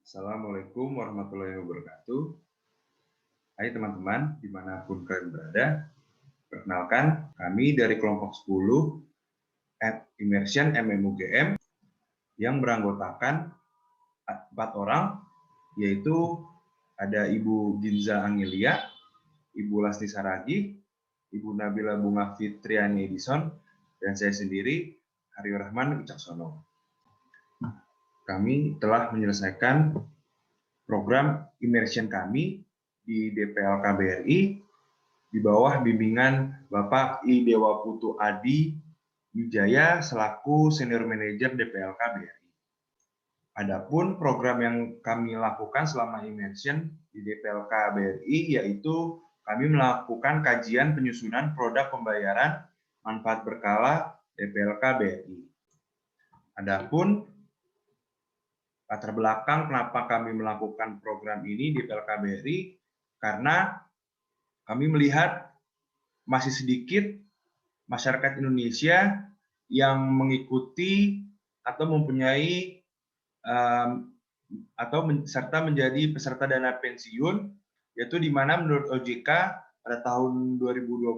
Assalamualaikum warahmatullahi wabarakatuh. Hai teman-teman, dimanapun kalian berada. Perkenalkan, kami dari kelompok 10 Immersion MMUGM yang beranggotakan 4 orang, yaitu ada Ibu Ginza Angelia, Ibu Lasti Saragi, Ibu Nabila Bunga Fitriani Edison, dan saya sendiri, Haryo Rahman Wicaksono. Kami telah menyelesaikan program immersion kami di DPLK BRI di bawah bimbingan Bapak I Dewa Putu Adi Wijaya selaku Senior Manager DPLK BRI. Adapun program yang kami lakukan selama immersion di DPLK BRI yaitu kami melakukan kajian penyusunan produk pembayaran manfaat berkala DPLK BRI. Adapun latar belakang kenapa kami melakukan program ini di DPLK BRI karena kami melihat masih sedikit masyarakat Indonesia yang mengikuti atau mempunyai serta menjadi peserta dana pensiun, yaitu di mana menurut OJK pada tahun 2020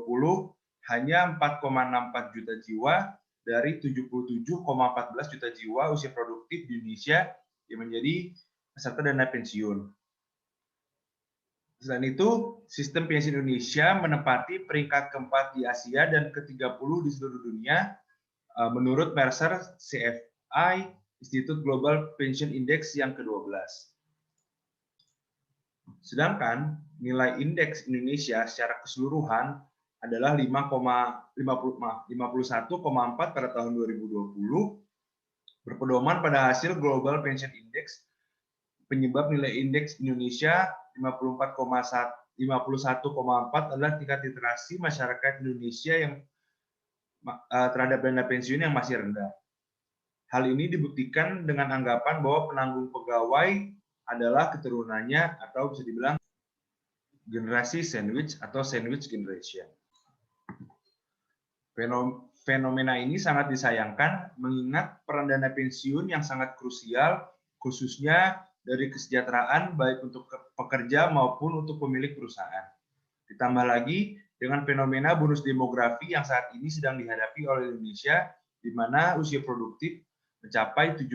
hanya 4,64 juta jiwa dari 77,14 juta jiwa usia produktif di Indonesia yang menjadi peserta dana pensiun. Selain itu, sistem pensiun Indonesia menempati peringkat keempat di Asia dan ke-30 di seluruh dunia menurut Mercer CFI Institute Global Pension Index yang ke-12. Sedangkan nilai indeks Indonesia secara keseluruhan adalah 51,4 pada tahun 2020, berpedoman pada hasil Global Pension Index. Penyebab nilai indeks Indonesia 51,4 adalah tingkat literasi masyarakat Indonesia yang terhadap dana pensiun yang masih rendah. Hal ini dibuktikan dengan anggapan bahwa penanggung pegawai adalah keturunannya atau bisa dibilang generasi sandwich atau sandwich generation. Fenomena ini sangat disayangkan mengingat peran dana pensiun yang sangat krusial khususnya dari kesejahteraan baik untuk pekerja maupun untuk pemilik perusahaan. Ditambah lagi dengan fenomena bonus demografi yang saat ini sedang dihadapi oleh Indonesia di mana usia produktif mencapai 70%.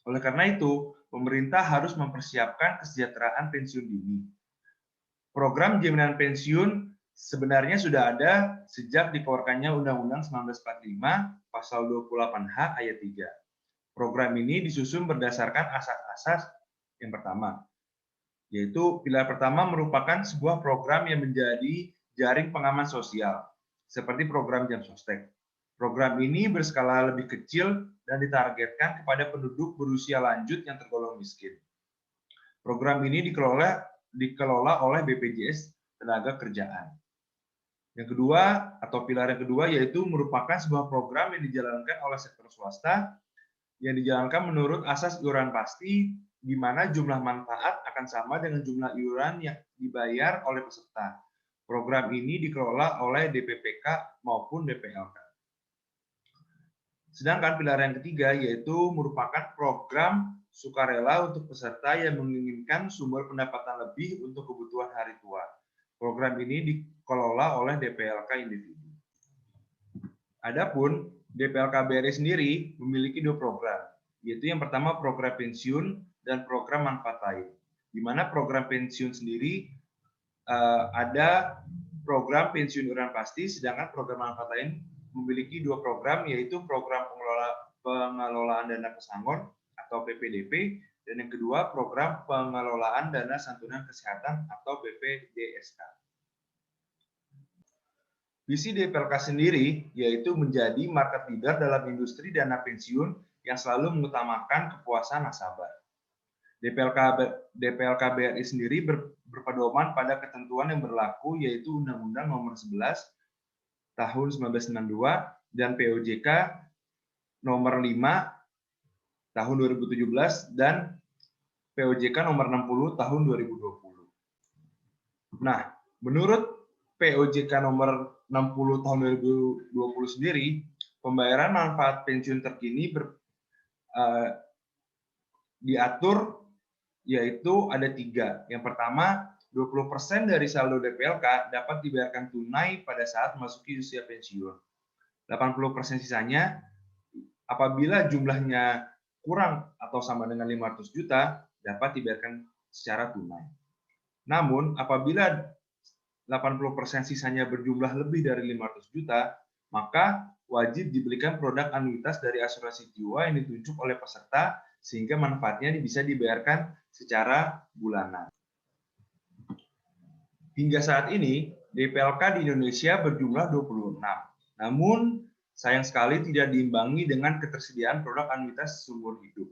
Oleh karena itu, pemerintah harus mempersiapkan kesejahteraan pensiun dini. Program jaminan pensiun sebenarnya sudah ada sejak dikeluarkannya Undang-Undang 1945 Pasal 28H Ayat 3. Program ini disusun berdasarkan asas-asas yang pertama, yaitu pilar pertama merupakan sebuah program yang menjadi jaring pengaman sosial, seperti program Jam Sostek. Program ini berskala lebih kecil dan ditargetkan kepada penduduk berusia lanjut yang tergolong miskin. Program ini dikelola oleh BPJS Tenaga-Kerjaan. Yang kedua, atau pilar yang kedua, yaitu merupakan sebuah program yang dijalankan oleh sektor swasta, yang dijalankan menurut asas iuran pasti, di mana jumlah manfaat akan sama dengan jumlah iuran yang dibayar oleh peserta. Program ini dikelola oleh DPPK maupun DPLK. Sedangkan pilar yang ketiga yaitu merupakan program sukarela untuk peserta yang menginginkan sumber pendapatan lebih untuk kebutuhan hari tua. Program ini dikelola oleh DPLK individu. Adapun DPLK BRI sendiri memiliki 2 program, yaitu yang pertama program pensiun dan program manfaat lain. Di mana program pensiun sendiri ada program pensiun iuran pasti, sedangkan program manfaat lain memiliki 2 program, yaitu program pengelolaan dana pesangon atau PPDP, dan yang kedua program pengelolaan dana santunan kesehatan atau BPDSK. Visi DPLK sendiri yaitu menjadi market leader dalam industri dana pensiun yang selalu mengutamakan kepuasan nasabah. DPLK BRI sendiri berpedoman pada ketentuan yang berlaku yaitu Undang-Undang Nomor 11 Tahun 1992 dan POJK Nomor 5 Tahun 2017 dan POJK Nomor 60 Tahun 2020. Nah, menurut POJK Nomor 60 Tahun 2020 sendiri, pembayaran manfaat pensiun terkini diatur yaitu ada 3. Yang pertama, 20% dari saldo DPLK dapat dibayarkan tunai pada saat memasuki usia pensiun. 80% sisanya apabila jumlahnya kurang atau sama dengan 500 juta dapat dibayarkan secara tunai. Namun, apabila 80% sisanya berjumlah lebih dari 500 juta, maka wajib dibelikan produk anuitas dari asuransi jiwa yang ditunjuk oleh peserta sehingga manfaatnya bisa dibayarkan secara bulanan. Hingga saat ini, DPLK di Indonesia berjumlah 26. Namun, sayang sekali tidak diimbangi dengan ketersediaan produk anuitas seumur hidup.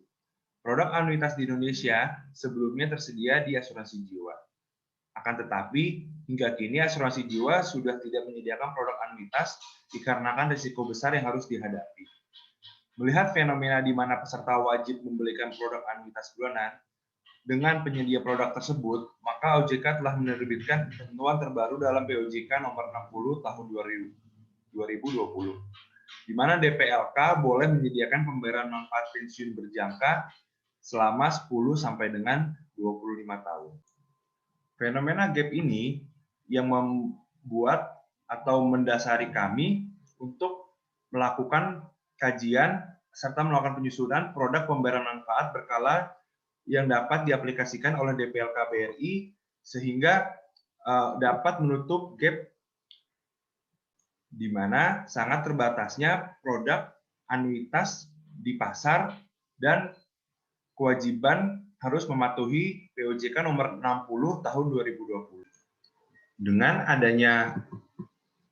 Produk anuitas di Indonesia sebelumnya tersedia di asuransi jiwa. Akan tetapi, hingga kini asuransi jiwa sudah tidak menyediakan produk anuitas dikarenakan risiko besar yang harus dihadapi. Melihat fenomena di mana peserta wajib membelikan produk anuitas bulanan, dengan penyedia produk tersebut, maka OJK telah menerbitkan ketentuan terbaru dalam POJK nomor 60 tahun 2020, di mana DPLK boleh menyediakan pembayaran manfaat pensiun berjangka selama 10 sampai dengan 25 tahun. Fenomena gap ini yang membuat atau mendasari kami untuk melakukan kajian serta melakukan penyusunan produk pembayaran manfaat berkala yang dapat diaplikasikan oleh DPLK BRI sehingga dapat menutup gap di mana sangat terbatasnya produk anuitas di pasar dan kewajiban harus mematuhi POJK nomor 60 tahun 2020. Dengan adanya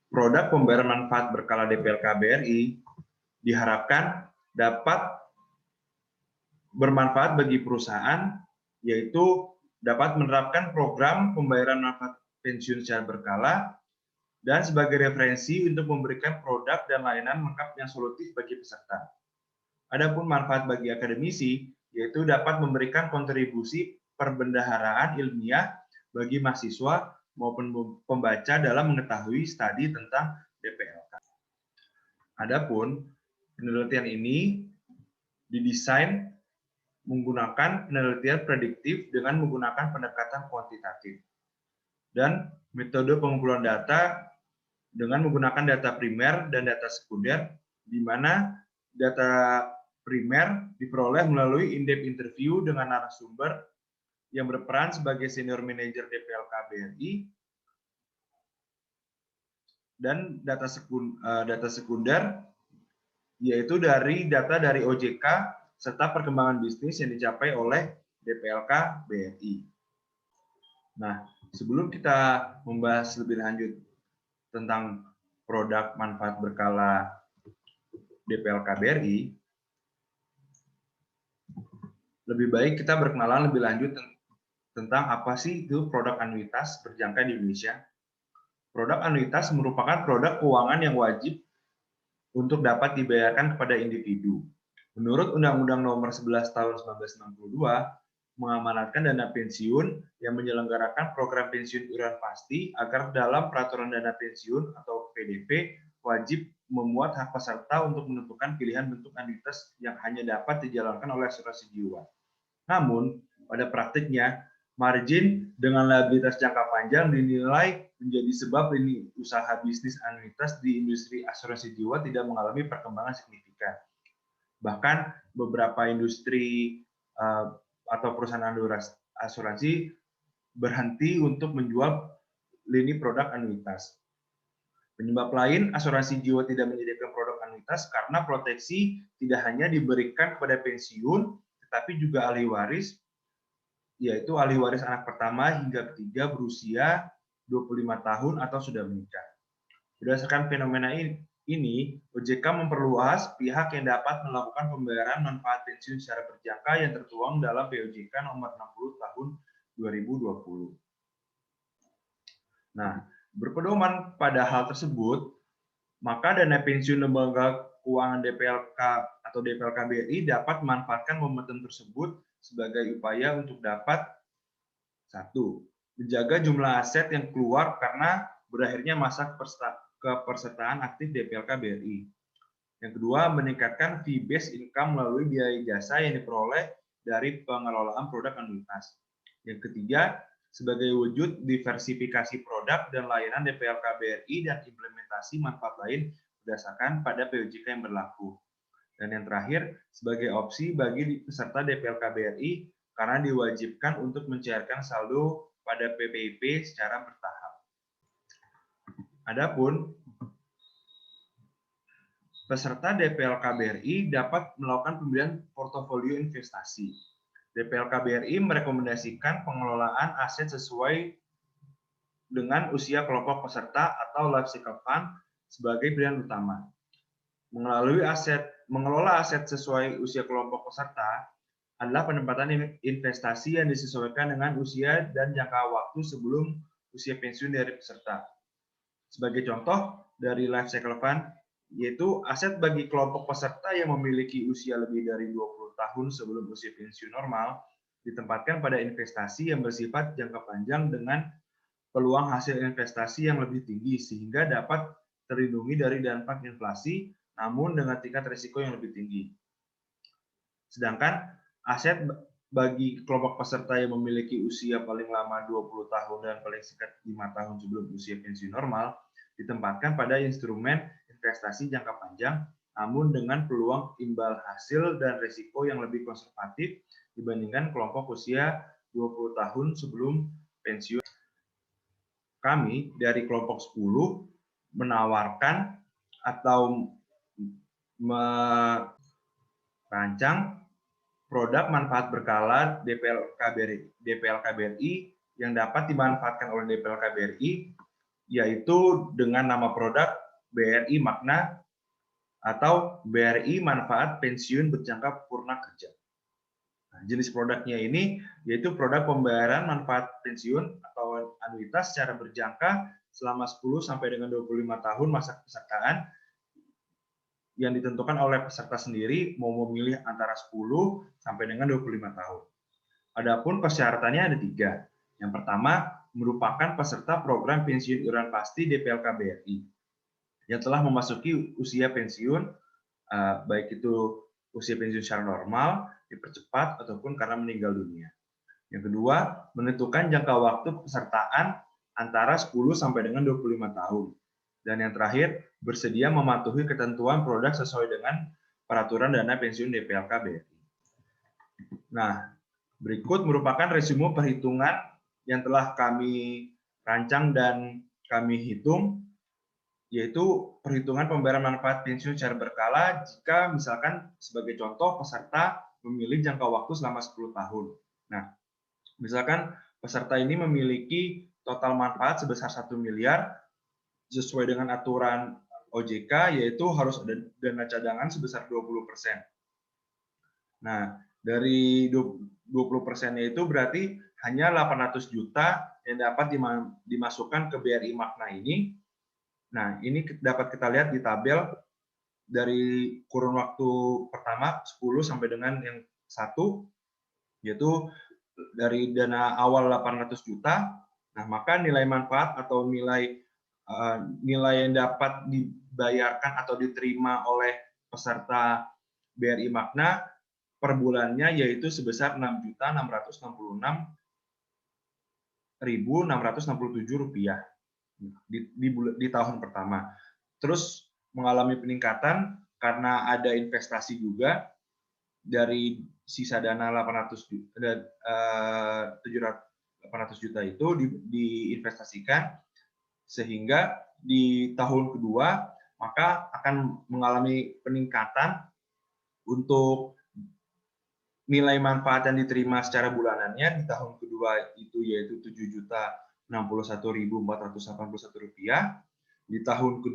produk pembayaran manfaat berkala DPLK BRI diharapkan dapat bermanfaat bagi perusahaan, yaitu dapat menerapkan program pembayaran manfaat pensiun secara berkala dan sebagai referensi untuk memberikan produk dan layanan lengkap yang solutif bagi peserta. Adapun manfaat bagi akademisi, yaitu dapat memberikan kontribusi perbendaharaan ilmiah bagi mahasiswa maupun pembaca dalam mengetahui studi tentang DPLK. Adapun penelitian ini didesain menggunakan penelitian prediktif dengan menggunakan pendekatan kuantitatif dan metode pengumpulan data dengan menggunakan data primer dan data sekunder, di mana data primer diperoleh melalui in-depth interview dengan narasumber yang berperan sebagai senior manager DPLK BRI, dan data sekunder yaitu dari data dari OJK serta perkembangan bisnis yang dicapai oleh DPLK BRI. Nah, sebelum kita membahas lebih lanjut tentang produk manfaat berkala DPLK BRI, lebih baik kita berkenalan lebih lanjut tentang apa sih itu produk anuitas berjangka di Indonesia. Produk anuitas merupakan produk keuangan yang wajib untuk dapat dibayarkan kepada individu. Menurut Undang-Undang Nomor 11 Tahun 1962, mengamanatkan dana pensiun yang menyelenggarakan program pensiun iuran pasti agar dalam peraturan dana pensiun atau PDP wajib memuat hak peserta untuk menentukan pilihan bentuk anuitas yang hanya dapat dijalankan oleh asuransi jiwa. Namun, pada praktiknya, margin dengan liabilitas jangka panjang dinilai menjadi sebab lini usaha bisnis anuitas di industri asuransi jiwa tidak mengalami perkembangan signifikan. Bahkan beberapa industri atau perusahaan asuransi berhenti untuk menjual lini produk anuitas. Penyebab lain, asuransi jiwa tidak menyediakan produk anuitas karena proteksi tidak hanya diberikan kepada pensiun, tetapi juga ahli waris, yaitu ahli waris anak pertama hingga ketiga berusia 25 tahun atau sudah menikah. Berdasarkan fenomena ini, OJK memperluas pihak yang dapat melakukan pembayaran manfaat pensiun secara berjangka yang tertuang dalam POJK nomor 60 tahun 2020. Nah, berpedoman pada hal tersebut, maka dana pensiun lembaga keuangan DPLK atau DPLK BRI dapat memanfaatkan momentum tersebut sebagai upaya untuk dapat 1. Menjaga jumlah aset yang keluar karena berakhirnya masa kepesertaan aktif DPLK BRI. Yang kedua, meningkatkan fee-based income melalui biaya jasa yang diperoleh dari pengelolaan produk anuitas. Yang ketiga, sebagai wujud diversifikasi produk dan layanan DPLK BRI dan implementasi manfaat lain berdasarkan pada POJK yang berlaku. Dan yang terakhir, sebagai opsi bagi peserta DPLK BRI karena diwajibkan untuk mencairkan saldo pada PPIP secara bertahap. Adapun peserta DPLK BRI dapat melakukan pembelian portofolio investasi. DPLK BRI merekomendasikan pengelolaan aset sesuai dengan usia kelompok peserta atau life cycle fund sebagai pilihan utama. Mengelola aset sesuai usia kelompok peserta adalah penempatan investasi yang disesuaikan dengan usia dan jangka waktu sebelum usia pensiun dari peserta. Sebagai contoh dari life cycle fund, yaitu aset bagi kelompok peserta yang memiliki usia lebih dari 20 tahun sebelum usia pensiun normal, ditempatkan pada investasi yang bersifat jangka panjang dengan peluang hasil investasi yang lebih tinggi sehingga dapat terlindungi dari dampak inflasi namun dengan tingkat risiko yang lebih tinggi. Sedangkan aset bagi kelompok peserta yang memiliki usia paling lama 20 tahun dan paling singkat 5 tahun sebelum usia pensiun normal ditempatkan pada instrumen investasi jangka panjang namun dengan peluang imbal hasil dan risiko yang lebih konservatif dibandingkan kelompok usia 20 tahun sebelum pensiun. Kami dari kelompok 10 menawarkan atau merancang produk manfaat berkala DPLK BRI yang dapat dimanfaatkan oleh DPLK BRI, yaitu dengan nama produk BRI Makna atau BRI Manfaat Pensiun Berjangka Purna Kerja. Nah, jenis produknya ini yaitu produk pembayaran manfaat pensiun atau anuitas secara berjangka selama 10 sampai dengan 25 tahun masa kepesertaan yang ditentukan oleh peserta sendiri mau memilih antara 10 sampai dengan 25 tahun. Adapun persyaratannya ada 3. Yang pertama, merupakan peserta program pensiun iuran pasti DPLK BRI yang telah memasuki usia pensiun, baik itu usia pensiun secara normal, dipercepat, ataupun karena meninggal dunia. Yang kedua, menentukan jangka waktu pesertaan antara 10 sampai dengan 25 tahun. Dan yang terakhir, bersedia mematuhi ketentuan produk sesuai dengan peraturan dana pensiun DPLK BRI. Nah, berikut merupakan resume perhitungan yang telah kami rancang dan kami hitung, yaitu perhitungan pembayaran manfaat pensiun secara berkala jika misalkan sebagai contoh peserta memilih jangka waktu selama 10 tahun. Nah, misalkan peserta ini memiliki total manfaat sebesar 1 miliar, sesuai dengan aturan OJK, yaitu harus ada dana cadangan sebesar 20%. Nah, dari 20%-nya itu berarti hanya 800 juta yang dapat dimasukkan ke BRI Makna ini. Nah, ini dapat kita lihat di tabel dari kurun waktu pertama 10 sampai dengan yang 1, yaitu dari dana awal 800 juta. Nah, maka nilai manfaat atau nilai yang dapat dibayarkan atau diterima oleh peserta BRI Makna per bulannya yaitu sebesar Rp6.666.667 di tahun pertama. Terus mengalami peningkatan karena ada investasi juga dari sisa dana 800 juta itu diinvestasikan, sehingga di tahun kedua maka akan mengalami peningkatan untuk nilai manfaat yang diterima secara bulanannya di tahun kedua itu yaitu Rp7.061.481. Di tahun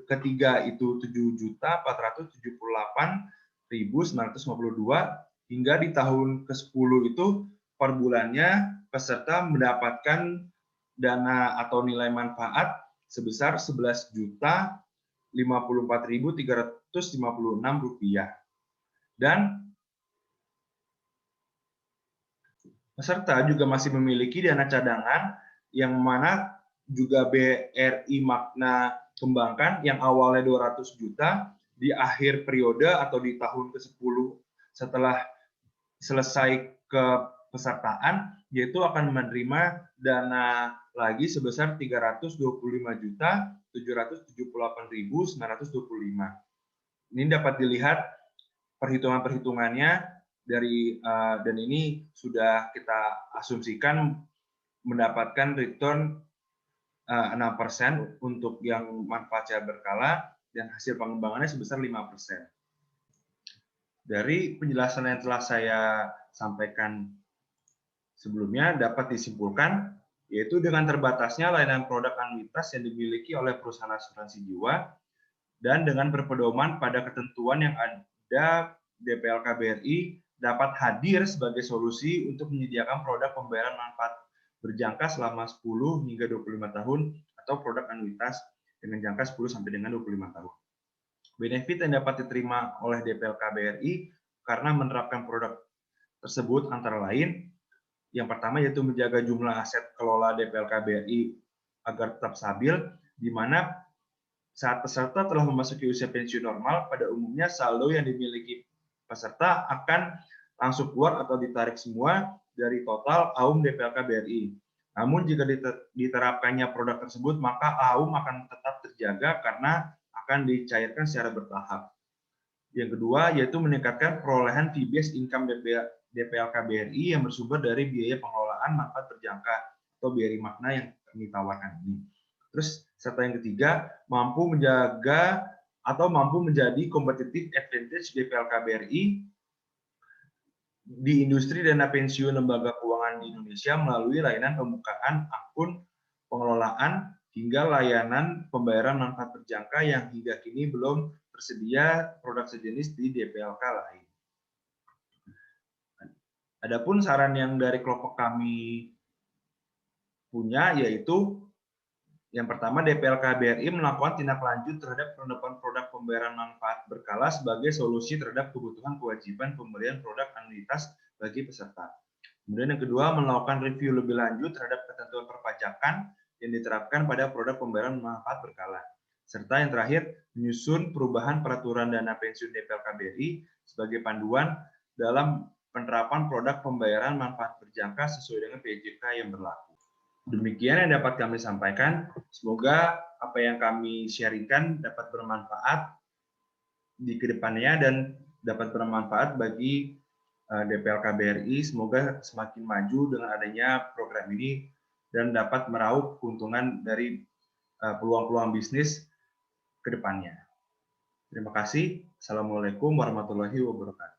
ketiga itu Rp7.478.952 hingga di tahun ke-10 itu per bulannya peserta mendapatkan dana atau nilai manfaat sebesar Rp11.054.356. Dan peserta juga masih memiliki dana cadangan yang mana juga BRI Makna kembangkan yang awalnya 200 juta di akhir periode atau di tahun ke-10 setelah selesai kepesertaan, yaitu akan menerima dana lagi sebesar 325.778.925. Ini dapat dilihat perhitungan-perhitungannya dari dan ini sudah kita asumsikan mendapatkan return 6% untuk yang manfaat secara berkala dan hasil pengembangannya sebesar 5%. Dari penjelasan yang telah saya sampaikan sebelumnya dapat disimpulkan yaitu dengan terbatasnya layanan produk anuitas yang dimiliki oleh perusahaan asuransi jiwa dan dengan berpedoman pada ketentuan yang ada, DPLK BRI dapat hadir sebagai solusi untuk menyediakan produk pembayaran manfaat berjangka selama 10 hingga 25 tahun atau produk anuitas dengan jangka 10 sampai dengan 25 tahun. Benefit yang dapat diterima oleh DPLK BRI karena menerapkan produk tersebut antara lain, yang pertama yaitu menjaga jumlah aset kelola DPLK BRI agar tetap stabil, di mana saat peserta telah memasuki usia pensiun normal, pada umumnya saldo yang dimiliki peserta akan langsung keluar atau ditarik semua dari total AUM DPLK BRI. Namun jika diterapkannya produk tersebut, maka AUM akan tetap terjaga karena akan dicairkan secara bertahap. Yang kedua yaitu meningkatkan perolehan fee-based income DPLK BRI yang bersumber dari biaya pengelolaan manfaat berjangka atau BRI makna yang kami tawarkan ini. Terus serta yang ketiga, mampu menjaga atau mampu menjadi competitive advantage DPLK BRI di industri dana pensiun lembaga keuangan di Indonesia melalui layanan pembukaan akun pengelolaan hingga layanan pembayaran manfaat berjangka yang hingga kini belum tersedia produk sejenis di DPLK lain. Adapun saran yang dari kelompok kami punya yaitu yang pertama, DPLK BRI melakukan tindak lanjut terhadap penerapan produk pembayaran manfaat berkala sebagai solusi terhadap kebutuhan kewajiban pemberian produk anuitas bagi peserta. Kemudian yang kedua, melakukan review lebih lanjut terhadap ketentuan perpajakan yang diterapkan pada produk pembayaran manfaat berkala. Serta yang terakhir, menyusun perubahan peraturan dana pensiun DPLK BRI sebagai panduan dalam penerapan produk pembayaran manfaat berjangka sesuai dengan PJK yang berlaku. Demikian yang dapat kami sampaikan. Semoga apa yang kami sharingkan dapat bermanfaat di kedepannya dan dapat bermanfaat bagi DPLK BRI. Semoga semakin maju dengan adanya program ini dan dapat meraup keuntungan dari peluang-peluang bisnis ke depannya. Terima kasih. Assalamualaikum warahmatullahi wabarakatuh.